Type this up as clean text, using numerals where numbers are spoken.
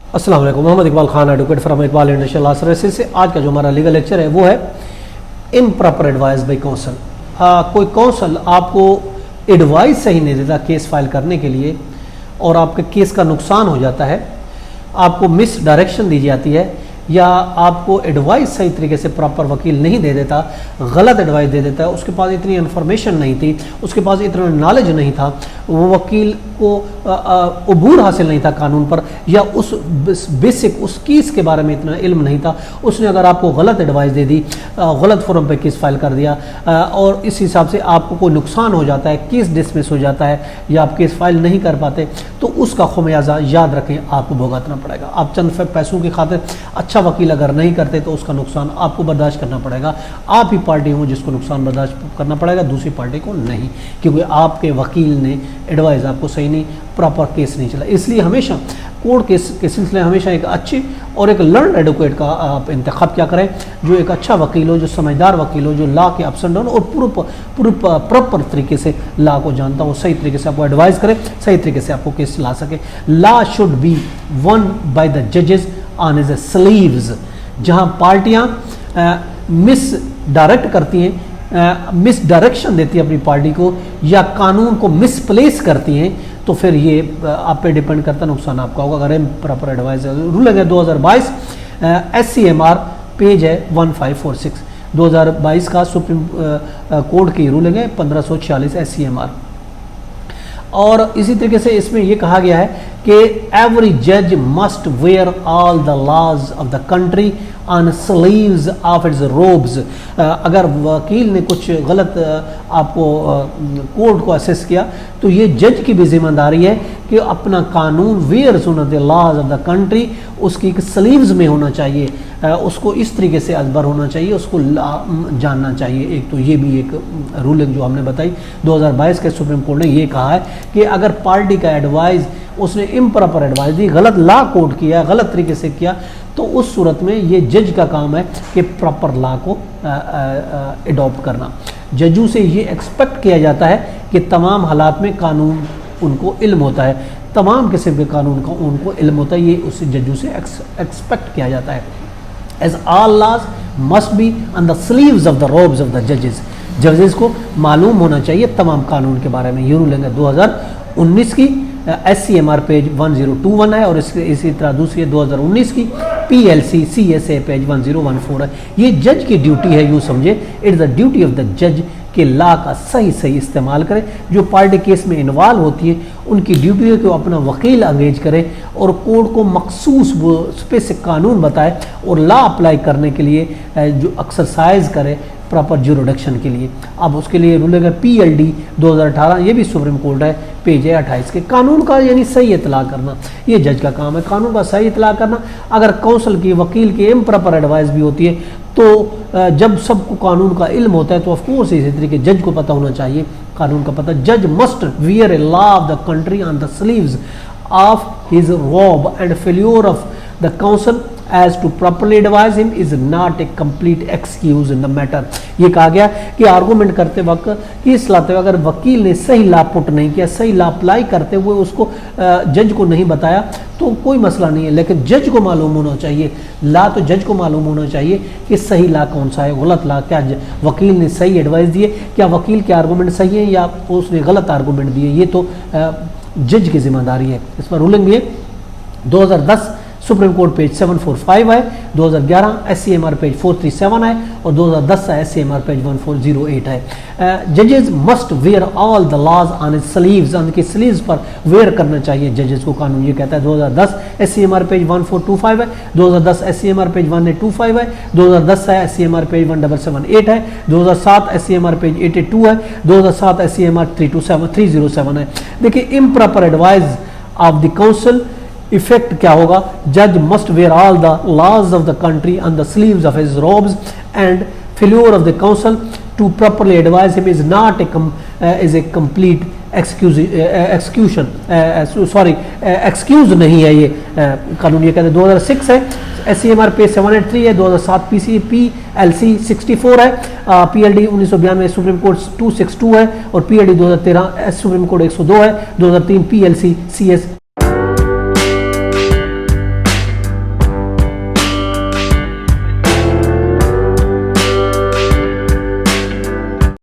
अस्सलाम वालेकुम। Mohammad Iqbal Khan, advocate from Iqbal international law services से आज का जो हमारा लीगल लेक्चर है वो है इम्प्रॉपर एडवाइस बाय काउंसल। कोई काउंसल आपको एडवाइस सही नहीं देता केस फाइल करने के लिए और आपके केस का नुकसान हो जाता है, आपको मिस डायरेक्शन दी जाती है या आपको एडवाइस सही तरीके से प्रॉपर वकील नहीं दे देता, गलत एडवाइस दे देता है, उसके पास इतनी इन्फॉर्मेशन नहीं थी, उसके पास इतना नॉलेज नहीं था, वो वकील को अबूर हासिल नहीं था कानून पर, या उस बेसिक उस केस के बारे में इतना इल्म नहीं था, उसने अगर आपको गलत एडवाइस दे दी, गलत फोरम पे केस फाइल कर दिया और इस हिसाब से आपको कोई नुकसान हो जाता है, केस डिसमिस हो जाता है या आप केस फाइल नहीं कर पाते, तो उसका खमियाजा याद रखें आपको भुगतना पड़ेगा। आप चंद पैसों की खातिर अच्छा वकील अगर नहीं करते तो उसका नुकसान आपको बर्दाश्त करना पड़ेगा। आप ही पार्टी हो जिसको नुकसान बर्दाश्त करना पड़ेगा, दूसरी पार्टी को नहीं, क्योंकि आपके वकील ने एडवाइस आपको सही नहीं, प्रॉपर केस नहीं चला। इसलिए हमेशा कोर्ट केस के सिलसिले हमेशा एक अच्छी और एक लर्न एडवोकेट का आप इंतखाब क्या करें, जो एक अच्छा वकील हो, जो समझदार वकील हो, जो लॉ के अप्स एंड डाउन और पूरे प्रॉपर तरीके से लॉ को जानता हो, सही तरीके से आपको एडवाइस करे, सही तरीके से आपको केस चला सके। Law should be one by the जजेस ऑन हिज स्लीव्स। जहां पार्टियां मिस डायरेक्ट करती हैं, मिस डायरेक्शन देती है अपनी पार्टी को, या कानून को मिसप्लेस करती हैं, तो फिर ये आप पे डिपेंड करता है, नुकसान आपका होगा अगर प्रॉपर एडवाइस है। रूलिंग है 2022 SCMR पेज है 1546, 2022 का सुप्रीम कोर्ट की रूलिंग है 1546 SCMR। और इसी तरीके से इसमें यह कहा गया है कि एवरी जज must wear all the laws of the country on sleeves of its robes. अगर वकील ने कुछ गलत आपको कोर्ट को असेस किया तो ये जज की भी जिम्मेदारी है कि अपना कानून वेयर सुन the laws of the country उसकी स्लीव्स में होना चाहिए, उसको इस तरीके से अजबर होना चाहिए, उसको जानना चाहिए। एक तो ये भी एक रूलिंग जो हमने बताई 2022 के सुप्रीम कोर्ट ने ये कहा है कि अगर पार्टी का एडवाइस उसने इम्प्रॉपर एडवाइस दी, गलत लॉ कोड किया, गलत तरीके से किया, तो उस सूरत में ये जज का काम है कि प्रॉपर लॉ को एडॉप्ट करना। जजों से ये एक्सपेक्ट किया जाता है कि तमाम हालात में कानून उनको इल्म होता है, तमाम किस्म के कानून का उनको इल्म होता है, ये उस जजों से एक्सपेक्ट किया जाता है। As all laws must be on the sleeves of the robes of the जजेस। जजेस को मालूम होना चाहिए तमाम कानून के बारे में। ये रूलिंग है 2019 की SCMR पेज 1021 है, और इसी तरह दूसरी 2019 की PLC CSA पेज 1014 है। ये जज की ड्यूटी है, यूँ समझे, it is the duty of the जज कि लॉ का सही इस्तेमाल करें। जो पार्टी केस में इन्वॉल्व होती है उनकी ड्यूटी है कि वो अपना वकील अंगेज करे और कोर्ट को मखसूस वो स्पेसिफिक कानून बताए और लॉ अप्लाई करने के लिए जो एक्सरसाइज करे प्रॉपर ज्यूरिडिक्शन के लिए। अब उसके लिए रूलिंग है PLD 2018, ये भी सुप्रीम कोर्ट है, पेज है 28 के। कानून का यानी सही इतला करना ये जज का काम है, कानून का सही इतला करना। अगर काउंसिल की वकील की इम्प्रॉपर एडवाइस भी होती है तो जब सबको कानून का इल्म होता है तो ऑफकोर्स इसी तरीके जज को पता होना चाहिए कानून का पता। जज must wear a law of the country on the sleeves of his रोब and failure of the council as to properly advise him is not a complete excuse in the matter। ये कहा गया कि आर्गूमेंट करते वक्त, case लाते वक्त अगर वकील ने सही लॉ पुट नहीं किया, सही लॉ अप्लाई करते हुए उसको जज को नहीं बताया तो कोई मसला नहीं है, लेकिन जज को मालूम होना चाहिए, लॉ तो जज को मालूम होना चाहिए कि सही लॉ कौन सा है, गलत लॉ क्या वकील ने सही एडवाइस दिए, क्या वकील के आर्गूमेंट सही है या उसने गलत आर्गूमेंट दिए, ये तो जज की जिम्मेदारी है। इस पर रूलिंग भी है 2010 सुप्रीम कोर्ट पेज 745 है, 2011 SCMR पेज 437 है और 2010 का SCMR पेज 1408 है। जजेस must wear all the laws on his sleeves, उनके स्लीव्स पर वेयर करना चाहिए जजेस को, कानून ये कहता है। 2010 SCMR पेज 1425 है, 2010 SCMR पेज 1825 है, 2010 है SCMR पेज 1778 है, 2007 SCMR पेज 82 है, 2007 SCMR 307 है। देखिए improper advice of the counsel effect क्या होगा, जज must wear all the laws of the country on the sleeves of his robes and failure of the counsel to properly advise him is not a complete execution, sorry excuse नहीं है। ये कानून ये कहते हैं 2006 है, SCMR पेज 783 है, 2007 PLC 64 है, PLD 1992 सुप्रीम कोर्ट 262 है और PLD 2013 सुप्रीम कोर्ट 102 है, 2003 PLC CS